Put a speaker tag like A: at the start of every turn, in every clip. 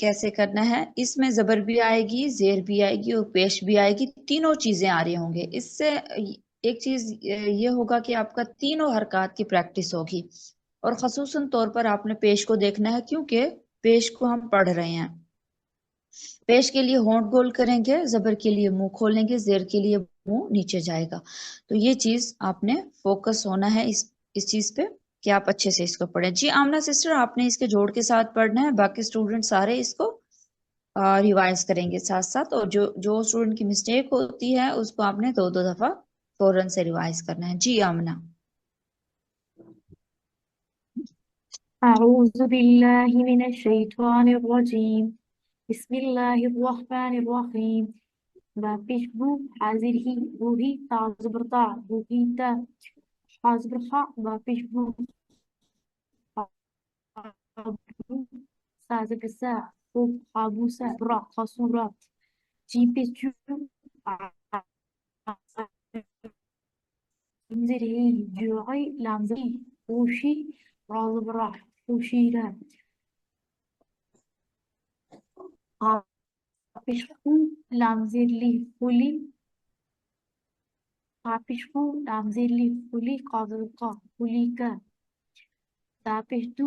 A: کیسے کرنا ہے، اس میں زبر بھی آئے گی، زیر بھی آئے گی اور پیش بھی آئے گی، تینوں چیزیں آ رہی ہوں گے۔ اس سے ایک چیز یہ ہوگا کہ آپ کا تینوں حرکات کی پریکٹس ہوگی، اور خصوصاً طور پر آپ نے پیش کو دیکھنا ہے کیونکہ پیش کو ہم پڑھ رہے ہیں۔ پیش کے لیے ہونٹ گول کریں گے، زبر کے لیے منہ کھولیں گے، زیر کے لیے منہ نیچے جائے گا۔ تو یہ چیز آپ نے فوکس ہونا ہے اس چیز پہ کہ آپ اچھے سے اس کو پڑھیں۔ جی آمنہ سسٹر، آپ نے اس کے جوڑ کے ساتھ پڑھنا ہے، باقی اسٹوڈنٹ سارے اس کو ریوائز کریں گے ساتھ ساتھ، اور جو اسٹوڈنٹ کی مسٹیک ہوتی ہے اس کو آپ نے 2 دفعہ فوراً سے ریوائز کرنا ہے۔ جی آمنہ۔
B: أعوذ بالله من الشيطان الرجيم بسم الله الرحمن الرحيم بابشبو حازره روحي تعزبرتا روحي تا حازبرخا بابشبو سازبسا خوب حابوسا برا خصورا جيبشو لمزرهي جوعي لامزي روشي رازبرا روشيرا Papishku lamzirli huli Papishku lamzirli huli qadruqa hulika Tapishtu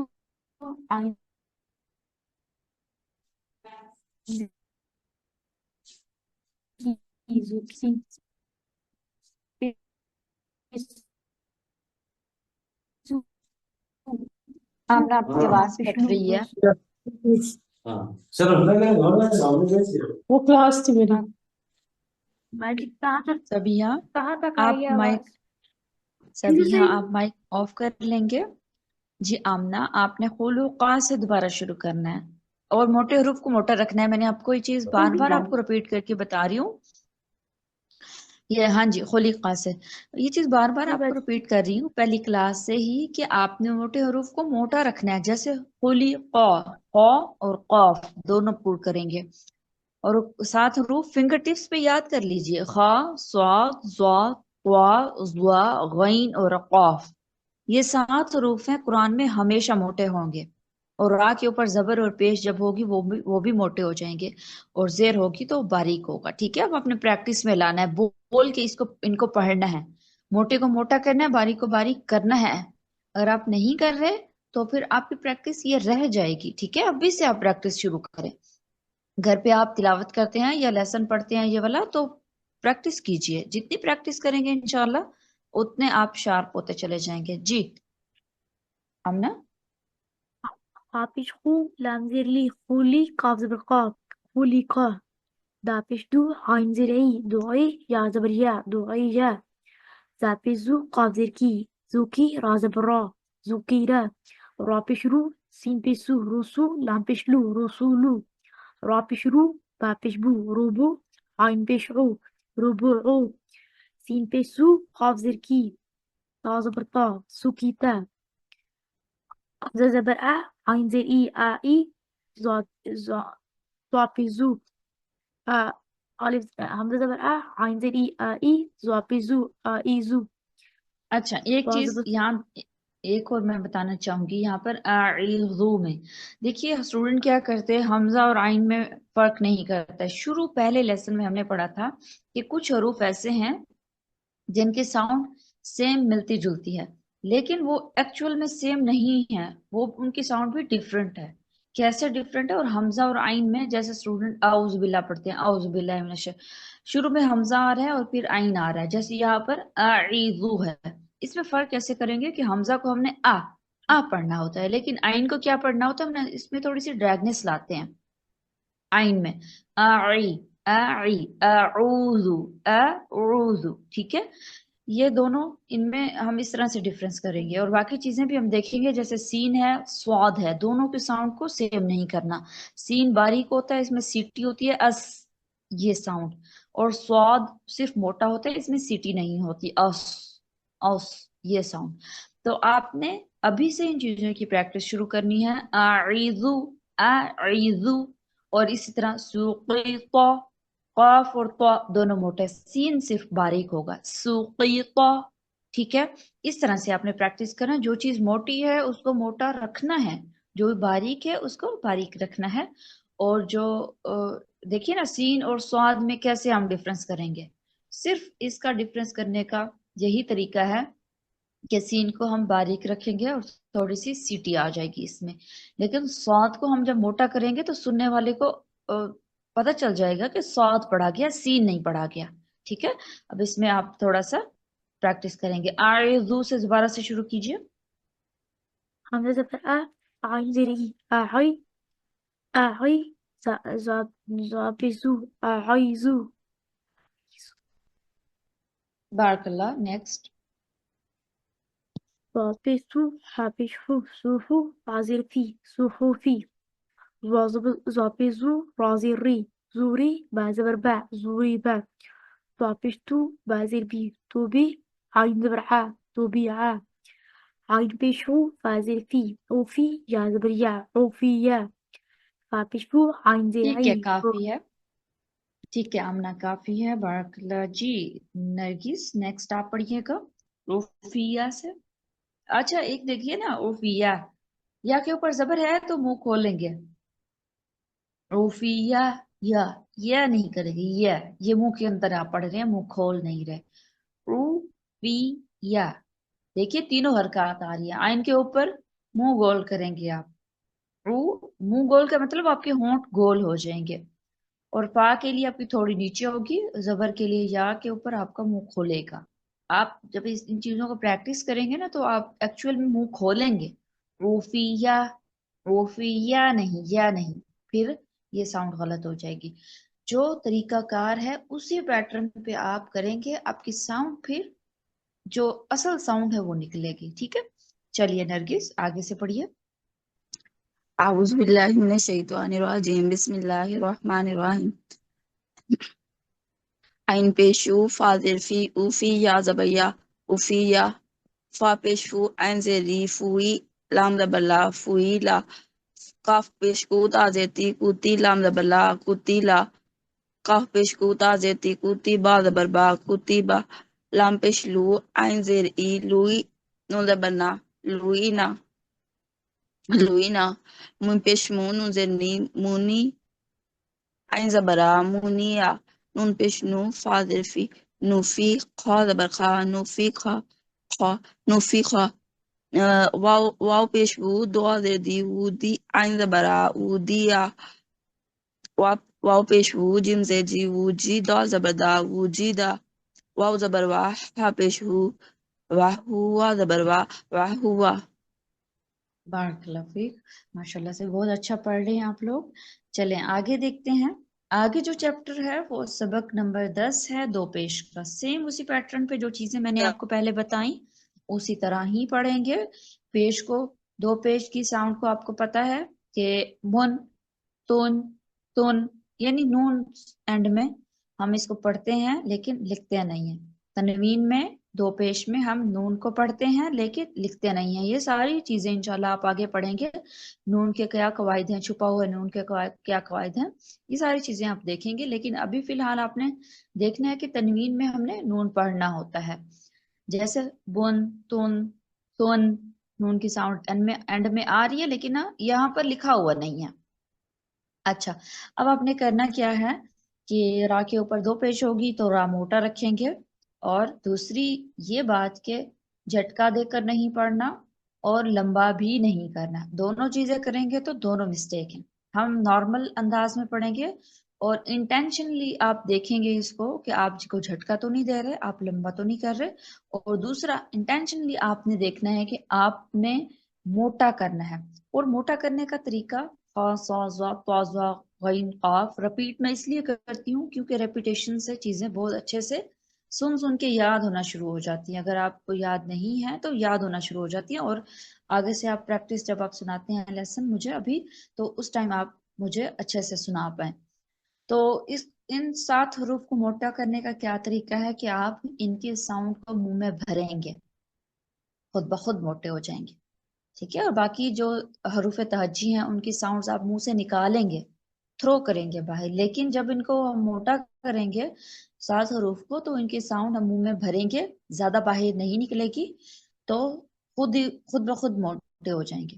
B: zuki
A: Amna آپ کی آواز کٹ رہی ہے۔
C: وہ کلاس تھی میری۔
A: سبیہ
B: کہاں تک
A: آپ
B: آئی
A: مائک
B: آواز؟
A: سبیہ آپ مائک آف کر لیں گے۔ جی آمنہ، آپ نے خلوقا سے دوبارہ شروع کرنا ہے اور موٹے حروف کو موٹا رکھنا ہے۔ میں نے آپ کو یہ چیز بار بار آپ کو رپیٹ کر کے بتا رہی ہوں، یہ ہاں جی خلیقہ سے یہ چیز بار بار آپ کو رپیٹ کر رہی ہوں پہلی کلاس سے ہی کہ آپ نے موٹے حروف کو موٹا رکھنا ہے، جیسے خلیقہ، قا اور قاف دونوں پور کریں گے، اور ساتھ حروف فنگر ٹپس پہ یاد کر لیجئے، خا، صاد، ضاد، طا، ظا، غین اور قاف، یہ 7 حروف ہیں قرآن میں ہمیشہ موٹے ہوں گے، اور را کے اوپر زبر اور پیش جب ہوگی وہ بھی موٹے ہو جائیں گے، اور زیر ہوگی تو باریک ہوگا۔ ٹھیک ہے، اب اپنے پریکٹس میں لانا ہے، بول کے ان کو پڑھنا ہے، موٹے کو موٹا کرنا ہے، باریک کو باریک کرنا ہے۔ اگر آپ نہیں کر رہے تو پھر آپ کی پریکٹس یہ رہ جائے گی۔ ٹھیک ہے، ابھی سے آپ پریکٹس شروع کریں، گھر پہ آپ تلاوت کرتے ہیں یا لیسن پڑھتے ہیں یہ والا تو پریکٹس کیجئے، جتنی پریکٹس کریں گے انشاءاللہ اتنے آپ شارپ ہوتے چلے جائیں گے۔ جی Amna.
B: Papishku lamzirli huli qafzberqa hulika Dapishdu hainzirei du'i ya zabriya du'iya Zapizu qafzirki zuki razabra zukira Rapishru simpisu rusu lampishlu rusulu Rapishru papishbu rubu hainpishru rubu'u Simpisu qafzirki razabra sukita زبر عين زي اي زوابيزو الف حمزه زبر عين زي اي زوابيزو ايزو۔
A: اچھا ایک چیز یہاں ایک اور میں بتانا چاہوں گی، یہاں پر اعیذو میں دیکھیے اسٹوڈنٹ کیا کرتے ہیں، حمزہ اور عین میں فرق نہیں کرتا۔ شروع پہلے لیسن میں ہم نے پڑھا تھا کہ کچھ حروف ایسے ہیں جن کے ساؤنڈ سیم ملتی جلتی ہے، لیکن وہ ایکچول میں سیم نہیں ہے، وہ ان کی ساؤنڈ بھی ڈیفرنٹ ہے۔ کیسے ڈیفرنٹ ہے؟ اور حمزہ اور عین میں جیسے اسٹوڈنٹ اعوذ باللہ پڑھتے ہیں، اعوذ باللہ من شروع میں حمزہ آ رہا ہے اور پھر عین آ رہا ہے، جیسے یہاں پر اعیذو ہے، اس میں فرق کیسے کریں گے کہ حمزہ کو ہم نے آ پڑھنا ہوتا ہے، لیکن عین کو کیا پڑھنا ہوتا ہے، ہم نے اس میں تھوڑی سی ڈریگنس لاتے ہیں عین میں، اعوذ، ٹھیک ہے، یہ دونوں ان میں ہم اس طرح سے ڈیفرنس کریں گے، اور باقی چیزیں بھی ہم دیکھیں گے، جیسے سین ہے، سواد ہے، دونوں کے ساؤنڈ کو سیم نہیں کرنا، سین باریک ہوتا ہے، اس میں سیٹی ہوتی ہے اس، یہ ساؤنڈ، اور سواد صرف موٹا ہوتا ہے، اس میں سیٹی نہیں ہوتی، اس، یہ ساؤنڈ۔ تو آپ نے ابھی سے ان چیزوں کی پریکٹس شروع کرنی ہے، اعیذو، اور اسی طرح سوقیطہ، قاف اور طا دونوں موٹے، سین صرف باریک ہوگا، سوقیطہ، ٹھیک ہے، اس طرح سے آپ نے پریکٹس کرنا، جو چیز موٹی ہے اس کو موٹا رکھنا ہے، جو باریک ہے اس کو باریک رکھنا ہے، اور جو دیکھیے نا سین اور سواد میں کیسے ہم ڈفرنس کریں گے. صرف اس کا ڈفرنس کرنے کا یہی طریقہ ہے کہ سین کو ہم باریک رکھیں گے اور تھوڑی سی سیٹی آ جائے گی اس میں، لیکن سواد کو ہم جب موٹا کریں گے تو سننے والے کو پتہ چل جائے گا کہ سواد پڑھا گیا، سین نہیں پڑھا گیا. ٹھیک ہے، اب اس میں آپ تھوڑا سا پریکٹس کریں گے. آئزو سے دوبارہ سے شروع کیجئے.
B: حمزة زبر عين زير إي أعي زابزو أعيزو
A: بارک اللہ. نیکسٹ.
B: زابزو حبشو سوفو عازر في صحوفي زابزو رازري زوري بازبر باء زوري باء زابشتو بازر بي توبي عين زبر توبي عين بيشو فازر في أوفي يا زبر يا أوفي يا فابشو عين زير
A: ٹھیک ہے،
B: عين
A: کافی ہے. ٹھیک ہے آمنہ، کافی ہے. بارک اللہ جی. نرگس نیکسٹ آپ پڑھیے گا اوفیہ سے. اچھا ایک دیکھیے نا، اوفیہ یا کے اوپر زبر ہے تو منہ کھولیں گے. اوفیہ یا نہیں کرے گی، یہ منہ کے اندر آپ پڑھ رہے ہیں، منہ کھول نہیں رہے. اوفیہ دیکھیے تینوں حرکات آ رہی ہیں. آئین کے اوپر منہ گول کریں گے آپ. منہ گول کا مطلب آپ کے ہونٹ گول ہو جائیں گے. اور فا کے لیے آپ کی تھوڑی نیچے ہوگی، زبر کے لیے یا کے اوپر آپ کا منہ کھولے گا. آپ جب ان چیزوں کو پریکٹس کریں گے نا تو آپ ایکچوئل میں منہ کھولیں گے. روفیہ نہیں، یا نہیں، پھر یہ ساؤنڈ غلط ہو جائے گی. جو طریقہ کار ہے اسی پیٹرن پہ آپ کریں گے، آپ کی ساؤنڈ پھر جو اصل ساؤنڈ ہے وہ نکلے گی. ٹھیک ہے، چلیے نرگس آگے سے پڑھیے.
D: اعوذ باللہ من الشیطان الرجیم بسم اللہ الرحمن الرحیم. عین پیشو فا ظرفی اوفی یا زبیا اوفی یا فا پیشو عین زیری فوئی لام زبلا فوئی لا کاف پیشکو تا زیتی کوتی لام زبلا کوتی لا کاف پیشکو تا زیتی کوتی با زبر با کوتی با لام پیشلو عین زیر ای لوئی نون زبنا لوئی نا لوئینا من پیشمو نون زرنی مونی عین زبرا مونیا نون پیشنو فا ظرفی نوفی خا زبر خا نوفی خا نوفی خا واو پیشو دعا زردی وودی عین زبرا وودیا واو پیشو جیم زیجی ووجی دا زبردا ووجی دا واو زبر واہ ہا پیشو واہ ہوا زبر واہ ہوا.
A: بارک اللہ فیک. ماشاءاللہ سے بہت اچھا پڑھ رہے ہیں آپ لوگ. چلیں آگے دیکھتے ہیں. آگے جو چیپٹر ہے وہ سبق نمبر 10 ہے، دو پیش کا. سیم اسی پیٹرن پہ جو چیزیں میں نے آپ کو پہلے بتائیں اسی طرح ہی پڑھیں گے. پیش کو، دو پیش کی ساؤنڈ کو آپ کو پتا ہے کہ من، تن یعنی نون اینڈ میں ہم اس کو پڑھتے ہیں لیکن لکھتے نہیں ہیں. تنوین میں دو پیش میں ہم نون کو پڑھتے ہیں لیکن لکھتے نہیں ہیں. یہ ساری چیزیں انشاءاللہ آپ آگے پڑھیں گے. نون کے کیا قواعد ہیں، چھپا ہوا نون کے کیا قواعد ہیں، یہ ساری چیزیں آپ دیکھیں گے. لیکن ابھی فی الحال آپ نے دیکھنا ہے کہ تنوین میں ہم نے نون پڑھنا ہوتا ہے. جیسے بن، تن نون کی ساؤنڈ اینڈ میں آ رہی ہے لیکن یہاں پر لکھا ہوا نہیں ہے. اچھا اب آپ نے کرنا کیا ہے کہ را کے اوپر دو پیش ہوگی تو را موٹا رکھیں گے. اور دوسری یہ بات کہ جھٹکا دے کر نہیں پڑھنا اور لمبا بھی نہیں کرنا. دونوں چیزیں کریں گے تو دونوں مسٹیک ہیں. ہم نارمل انداز میں پڑھیں گے اور انٹینشنلی آپ دیکھیں گے اس کو کہ آپ جی کو جھٹکا تو نہیں دے رہے، آپ لمبا تو نہیں کر رہے. اور دوسرا انٹینشنلی آپ نے دیکھنا ہے کہ آپ نے موٹا کرنا ہے. اور موٹا کرنے کا طریقہ خا صا ضا طا ظا غین قاف رپیٹ میں اس لیے کرتی ہوں کیونکہ ریپیٹیشن سے چیزیں بہت اچھے سے سن کے یاد ہونا شروع ہو جاتی ہیں. اگر آپ کو یاد نہیں ہے تو یاد ہونا شروع ہو جاتی ہیں. اور آگے سے آپ پریکٹس جب آپ سناتے ہیں لیسن مجھے ابھی تو اس ٹائم آپ مجھے اچھے سے سنا پائیں. تو ان 7 حروف کو موٹا کرنے کا کیا طریقہ ہے کہ آپ ان کے ساؤنڈ کو منہ میں بھریں گے، خود بخود موٹے ہو جائیں گے. ٹھیک ہے، اور باقی جو حروف تہجی ہیں ان کی ساؤنڈز آپ منہ سے نکالیں گے، تھرو کریں گے باہر. لیکن جب ان کو ہم موٹا کریں گے 7 حروف کو تو ان کی ساؤنڈ ہم منہ میں بھریں گے، زیادہ باہر نہیں نکلے گی، تو خود بخود موٹے ہو جائیں گے.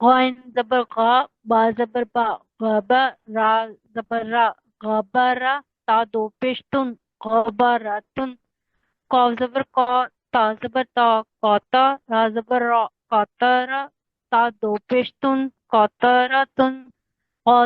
B: غين زبر غا با زبر با غابا را زبر را غبارة تا دو پشتون غباراتون قاف زبر قا تا زبر تا قاتا را زبر را قاطارة تا دو پشتون قاطاراتون قا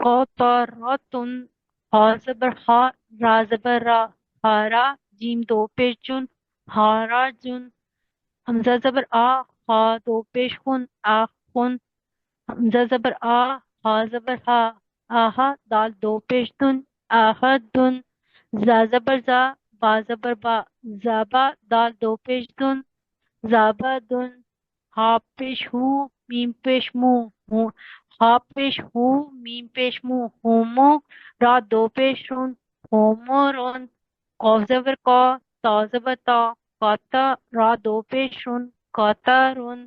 B: قاطراتون ها زبر ها را زبر را هارا جیم دو پشتون هاراجون حمزہ زبر آ خا دو پیش خون آخون حمزہ زبر آ ہا زبر ہا آہا دال دو پیش دن آہدن زا زبر زا با زبر با زابا دال دو پیش دن زابا دن ہا پیش ہو میم پیش مو ہو ہا پیش ہو میم پیش مو ہومو را دو پیش رون ہومورون قاف زبر کا تا زبر تا قاتا را دو پیش رون قاتارون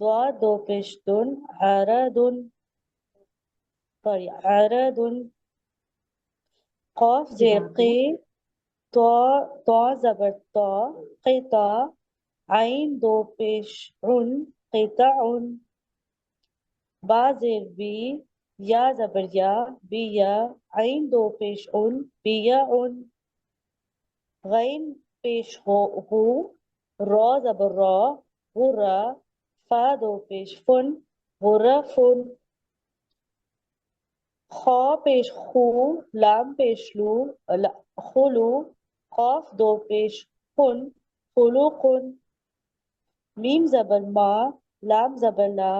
C: ضاد دو پیش دن عرض عرض قاف زیر قی طا زبر طا قطع عین دو پیش عن قطع با زیر بی یا زبر یا بیا عین دو پیش عن بیا غین پیش غو را زبر را غرا فا دو پیش فن غرفن خا پیش خو لام پیش لو خلو قاف دو پیش خن خلوقن میم زبر ما لام زبر لا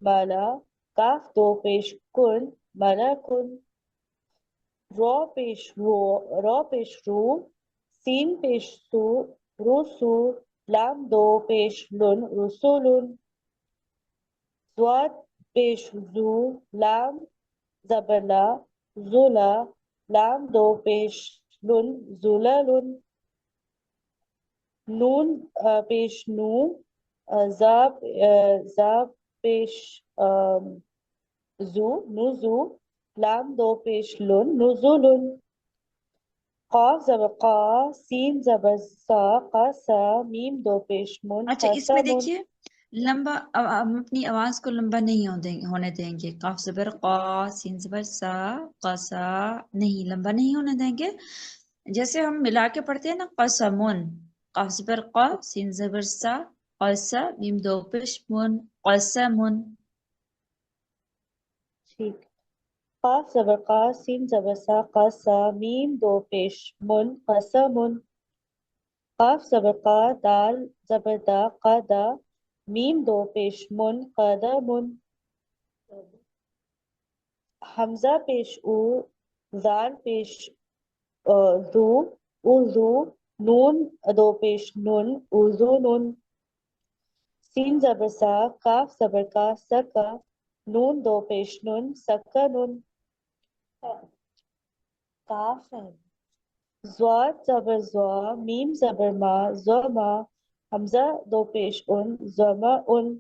C: مالا کاف دو پیش کن ملکن را پیش رو سین پیش سو رسو لام دو پیش لن رسولن ضاد پیش زو لام زبر لا زلا لام دو پیش لن زلالن نون پیش نو زا پیش زو نزو لام دو پیش لن نزولن قاف زبر قا سین زبر سا قاسا میم دو پیش من
A: اچھا اس میں
C: قسمن
A: دیکھیے لمبا ہم اپنی آواز کو لمبا نہیں ہونے دیں گے. قاف زبر قا سین زبر سا قاسا نہیں لمبا نہیں ہونے دیں گے. جیسے ہم ملا کے پڑھتے ہیں نا قسمون قاف زبر قا سین زبر سا قاسا میم دو پیش من قسمون.
C: ٹھیک قاف زبر قا سین زبر سا قاسا میم دو پیش من قسمن قاف زبر قا دال زبر دا قدا میم دو پیش من قدمن حمزہ پیش او زال پیش ذو اوذو نون دو پیش نن اوذونن سین زبر سا کاف زبر کا سکا نون دو پیش نن سکنن کاف ہے زواد زبر زوا میم زبر ما زما حمزہ دو پیش ان زما ان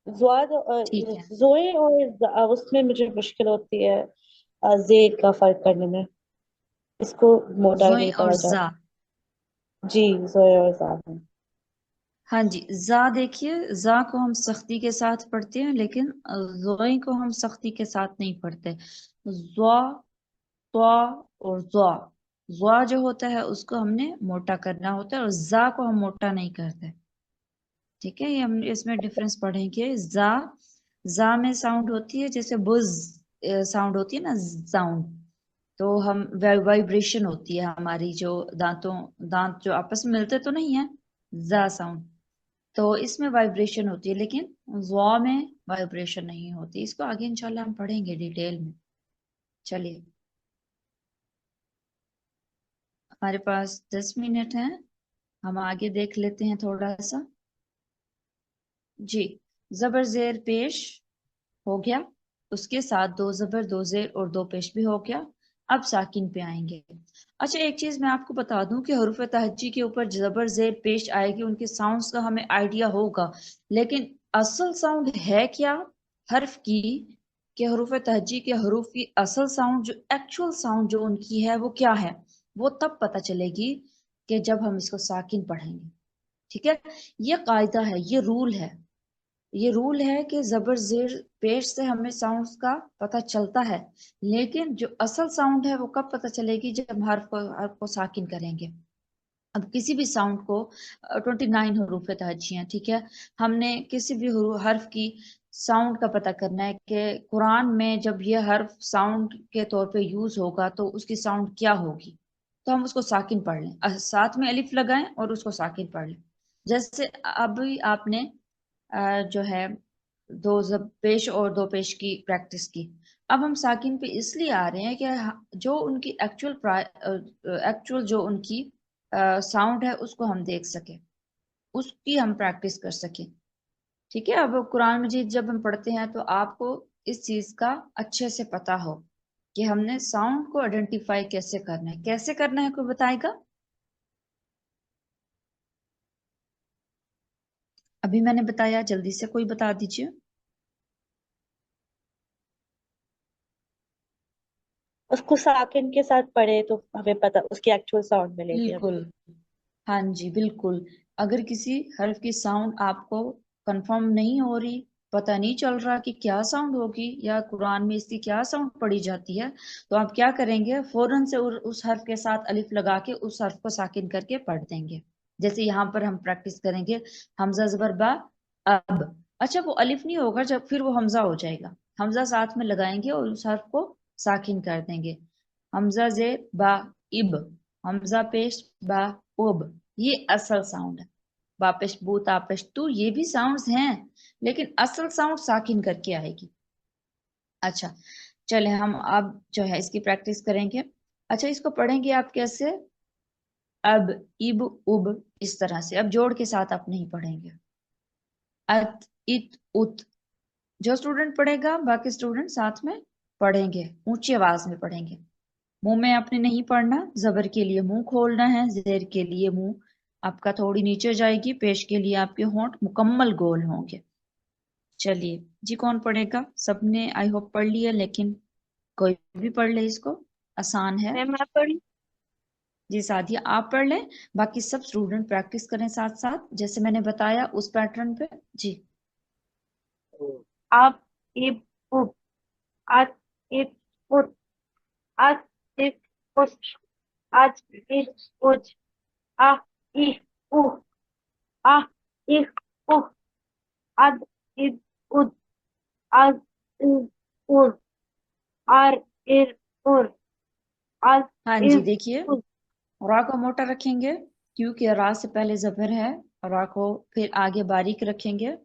C: زواد
A: ٹھیک ہے
C: زوئے اور اس میں مجھے مشکل ہوتی ہے زید کا فرق کرنے میں اس کو موٹا
A: زوئیں
C: نہیں
A: اور
C: پڑا
A: زا.
C: جاتا جی زوئے اور زاد ہیں
A: ہاں جی زا دیکھیے زا کو ہم سختی کے ساتھ پڑھتے ہیں لیکن زوئیں کو ہم سختی کے ساتھ نہیں پڑھتے. زوا طا اور زوا زوا جو ہوتا ہے اس کو ہم نے موٹا کرنا ہوتا ہے اور زا کو ہم موٹا نہیں کرتے. ٹھیک ہے یہ ہم اس میں ڈفرنس پڑھیں گے. زا میں ساؤنڈ ہوتی ہے جیسے بز ساؤنڈ ہوتی ہے نا ساؤنڈ تو ہم وائبریشن ہوتی ہے ہماری جو دانت جو آپس میں ملتے تو نہیں ہے زا ساؤنڈ تو اس میں وائبریشن ہوتی ہے لیکن زوا میں وائبریشن نہیں ہوتی. اس کو آگے انشاءاللہ ہم پڑھیں گے ڈیٹیل میں. چلیے ہمارے پاس 10 منٹ ہیں ہم آگے دیکھ لیتے ہیں تھوڑا سا. جی زبر زیر پیش ہو گیا اس کے ساتھ دو زبر دو زیر اور دو پیش بھی ہو گیا. اب ساکن پہ آئیں گے. اچھا ایک چیز میں آپ کو بتا دوں کہ حروف تہجی کے اوپر زبر زیر پیش آئے گی ان کے ساؤنڈز کا ہمیں آئیڈیا ہوگا لیکن اصل ساؤنڈ ہے کیا حرف کی کہ حروف تہجی کے حروف کی اصل ساؤنڈ جو ایکچوئل ساؤنڈ جو ان کی ہے وہ کیا ہے وہ تب پتہ چلے گی کہ جب ہم اس کو ساکن پڑھیں گے. ٹھیک ہے یہ قاعدہ ہے یہ رول ہے کہ زبر زیر پیش سے ہمیں ساؤنڈز کا پتہ چلتا ہے لیکن جو اصل ساؤنڈ ہے وہ کب پتہ چلے گی جب ہم حرف کو ساکن کریں گے. اب کسی بھی ساؤنڈ کو 29 حروف تہجی ہیں ٹھیک ہے ہم نے کسی بھی حرف کی ساؤنڈ کا پتہ کرنا ہے کہ قرآن میں جب یہ حرف ساؤنڈ کے طور پہ یوز ہوگا تو اس کی ساؤنڈ کیا ہوگی تو ہم اس کو ساکن پڑھ لیں ساتھ میں الف لگائیں اور اس کو ساکن پڑھ لیں. جیسے ابھی آپ نے جو ہے دو پیش اور دو پیش کی پریکٹس کی. اب ہم ساکن پہ اس لیے آ رہے ہیں کہ جو ان کی ایکچوئل جو ان کی ساؤنڈ ہے اس کو ہم دیکھ سکیں اس کی ہم پریکٹس کر سکیں. ٹھیک ہے اب قرآن مجید جب ہم پڑھتے ہیں تو آپ کو اس چیز کا اچھے سے پتہ ہو کہ ہم نے ساؤنڈ کو آئیڈینٹیفائی کیسے کرنا ہے کوئی بتائے گا. ابھی میں نے بتایا، جلدی سے کوئی بتا دیجیے.
E: اس کو ساکن کے ساتھ پڑھے تو ہمیں پتہ اس کی ایکچوئل ساؤنڈ ملے گی.
A: بالکل، ہاں جی بالکل. اگر کسی حرف کی ساؤنڈ آپ کو کنفرم نہیں ہو رہی، پتہ نہیں چل رہا کہ کیا ساؤنڈ ہوگی یا قرآن میں اس کی کیا ساؤنڈ پڑھی جاتی ہے، تو آپ کیا کریں گے؟ فوراً سے اس حرف کے ساتھ الف لگا کے اس حرف کو ساکن کر کے پڑھ دیں گے. جیسے یہاں پر ہم پریکٹس کریں گے حمزہ زبر با اب. اچھا وہ الف نہیں ہوگا، جب پھر وہ حمزہ ہو جائے گا. حمزہ ساتھ میں لگائیں گے اور اس حرف کو ساکن کر دیں گے. حمزہ زیر با اب، حمزہ پیش با اب، یہ اصل ساؤنڈ ہے. باپش بو تاپش تو یہ بھی ساؤنڈز ہیں، لیکن اصل ساؤنڈ ساکن کر کے آئے گی. اچھا چلے ہم اب جو ہے اس کی پریکٹس کریں گے. اچھا اس کو پڑھیں گے آپ کیسے؟ اب اب اب اس طرح سے. اب جوڑ کے ساتھ آپ نہیں پڑھیں گے. ات ات ات. جو اسٹوڈنٹ پڑھے گا باقی اسٹوڈنٹ ساتھ میں پڑھیں گے، اونچی آواز میں پڑھیں گے. منہ میں آپ نے نہیں پڑھنا، زبر کے لیے منہ کھولنا ہے، زیر کے لیے منہ آپ کا تھوڑی نیچے جائے گی، پیش کے لیے آپ کے ہونٹ مکمل گول ہوں گے. چلیے جی کون پڑھے گا؟ سب نے آئی ہوپ پڑھ لیا، لیکن کوئی بھی پڑھ لے، اس کو آسان ہے.
E: میم آپ پڑھی.
A: جی سعدیہ آپ پڑھ لیں، باقی سب اسٹوڈنٹ پریکٹس کریں ساتھ ساتھ جیسے میں نے بتایا اس پیٹرن پہ. جی
B: اب اب اب ات ات ات ات ات ات ات ات ات آ ای او آ ای او اد اد اد از از ار ار ار ار از
A: ہاں جی
B: از
A: دیکھیے
B: از.
A: را کو موٹا رکھیں گے کیونکہ را سے پہلے زبر ہے. را کو پھر آگے باریک رکھیں گے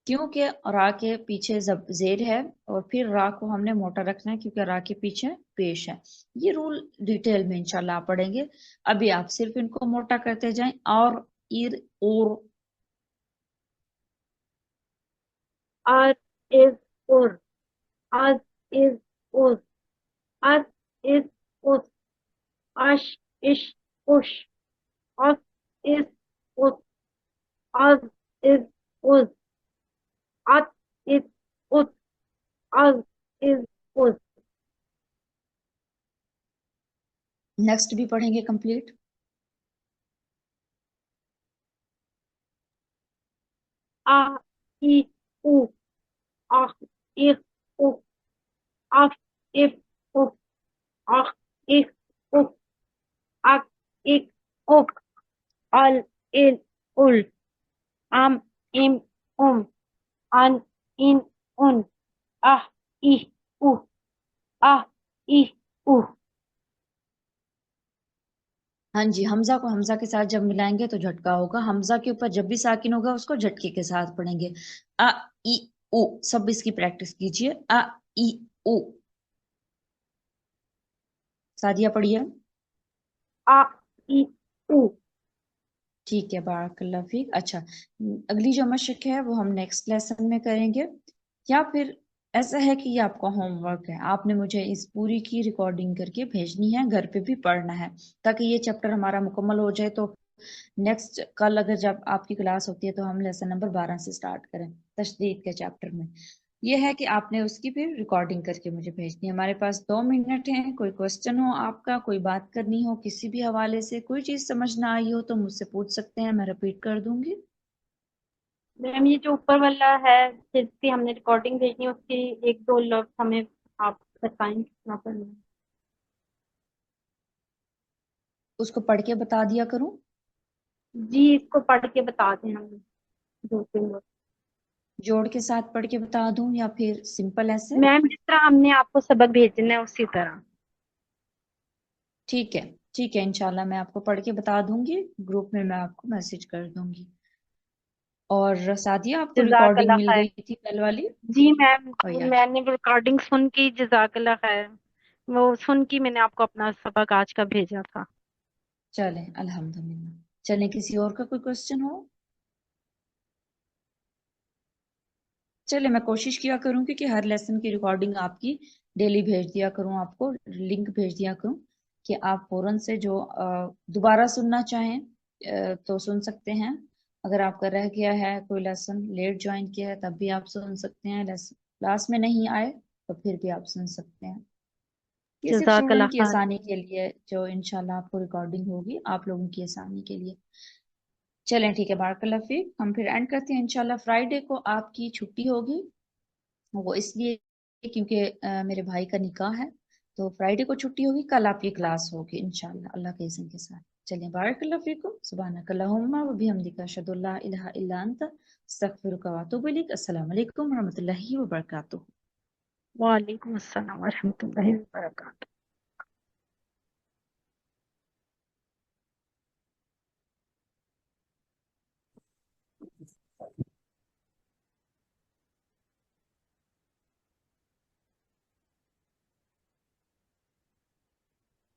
A: کیونکہ را کے پیچھے زیر ہے، اور پھر را کو ہم نے موٹا رکھنا ہے کیونکہ را کے پیچھے پیش ہے. یہ رول ڈیٹیل میں انشاءاللہ آپ پڑھیں گے. ابھی آپ صرف ان کو موٹا کرتے جائیں. اور ایر اور
B: Ar is ur. Az is uz. Az is uz. Ash ish ush. As is uz. Az is uz. At is uz. Az is uz.
A: Next بھی پڑھیں گے complete.
B: A I u. Ah ich u. Af if u. Ach ich u. Ak ik u. Al il ul. Am im an in un. Ah I u. Ah I u.
A: ہاں جی حمزہ کو حمزہ کے ساتھ جب ملائیں گے تو جھٹکا ہوگا. حمزہ کے اوپر جب بھی ساکن ہوگا اس کو جھٹکے کے ساتھ پڑھیں گے. ا ای او. سب اس کی پریکٹس کیجئے. ا ای او. سعدیہ پڑھیے.
B: A I u.
A: ٹھیک ہے بارک اللہ فیک. اچھا اگلی جو مشق ہے وہ ہم نیکسٹ لیسن میں کریں گے، یا پھر ایسا ہے کہ یہ آپ کا ہوم ورک ہے، آپ نے مجھے اس پوری کی ریکارڈنگ کر کے بھیجنی ہے، گھر پہ بھی پڑھنا ہے تاکہ یہ چیپٹر ہمارا مکمل ہو جائے. تو نیکسٹ کل اگر جب آپ کی کلاس ہوتی ہے تو ہم لیسن نمبر 12 سے سٹارٹ کریں تشدید کے چیپٹر میں. یہ ہے کہ آپ نے اس کی بھی ریکارڈنگ کر کے مجھے بھیجنی ہے. ہمارے پاس 2 منٹ ہیں. کوئی کوسچن ہو آپ کا، کوئی بات کرنی ہو کسی بھی حوالے سے، کوئی چیز سمجھ نہ آئی ہو تو مجھ سے پوچھ سکتے ہیں، میں رپیٹ کر دوں گی.
B: میم یہ جو اوپر والا ہے جس کی ہم نے ریکارڈنگ بھیجنی ہے اس کی ایک دو لفظ ہمیں آپ بتائیں کتنا پڑھنا ہے.
A: اس کو پڑھ کے بتا دیا کروں.
B: جی اس کو پڑھ کے بتا دیں ہم دو تین لفظ.
A: جوڑ کے ساتھ پڑھ کے بتا دوں یا پھر سمپل ایسے؟
B: میم جس طرح ہم نے آپ کو سبق بھیجنا ہے اسی طرح.
A: ٹھیک ہے ٹھیک ہے انشاءاللہ میں آپ کو پڑھ کے بتا دوں گی، گروپ میں آپ کو میسج کر دوں گی. اور سعدیہ آپ کو
B: جزاک
A: ریکارڈنگ
B: اللہ
A: مل
B: خیر.
A: گئی تھی کل والی؟
B: جی میم
A: اور یا
B: میں نے ریکارڈنگ سن کی. جزاک اللہ خیر. وہ سن کی میں نے آپ کو اپنا سبق آج کا بھیجا تھا.
A: چلیں الحمدللہ. چلیں کسی اور کا کوئی کوسچن ہو؟ چلے میں کوشش کیا کروں کہ ہر لیسن کی ریکارڈنگ آپ کی ڈیلی بھیج دیا کروں، آپ کو لنک بھیج دیا کروں کہ آپ فوراً سے جو دوبارہ سننا چاہیں تو سن سکتے ہیں. اگر آپ کا رہ گیا ہے کوئی لیسن، لیٹ جوائن کیا ہے، تب بھی آپ سن سکتے ہیں، کلاس میں نہیں آئے تو پھر بھی آپ سن سکتے ہیں۔ یہ صرف
B: جزاک اللہ
A: اسٹوڈنٹ کی
B: خیر۔
A: آسانی کے لیے، جو انشاءاللہ آپ کو ریکارڈنگ ہوگی آپ لوگوں کی آسانی کے لیے۔ چلیں ٹھیک ہے، بارک اللہ فیک، ہم پھر اینڈ کرتے ہیں۔ انشاءاللہ فرائیڈے کو آپ کی چھٹی ہوگی، وہ اس لیے کیونکہ میرے بھائی کا نکاح ہے، تو فرائیڈے کو چھٹی ہوگی، کل آپ کی کلاس ہوگی انشاءاللہ اللہ کے اذن کے ساتھ۔ چلیے بارک اللہ فیکم، سبحانک اللہم و بحمدک، اشہد ان لا الہ الا انت، استغفرک و اتوب الیک۔ السلام علیکم ورحمۃ اللہ وبرکاتہ۔
B: وعلیکم السلام ورحمۃ اللہ وبرکاتہ۔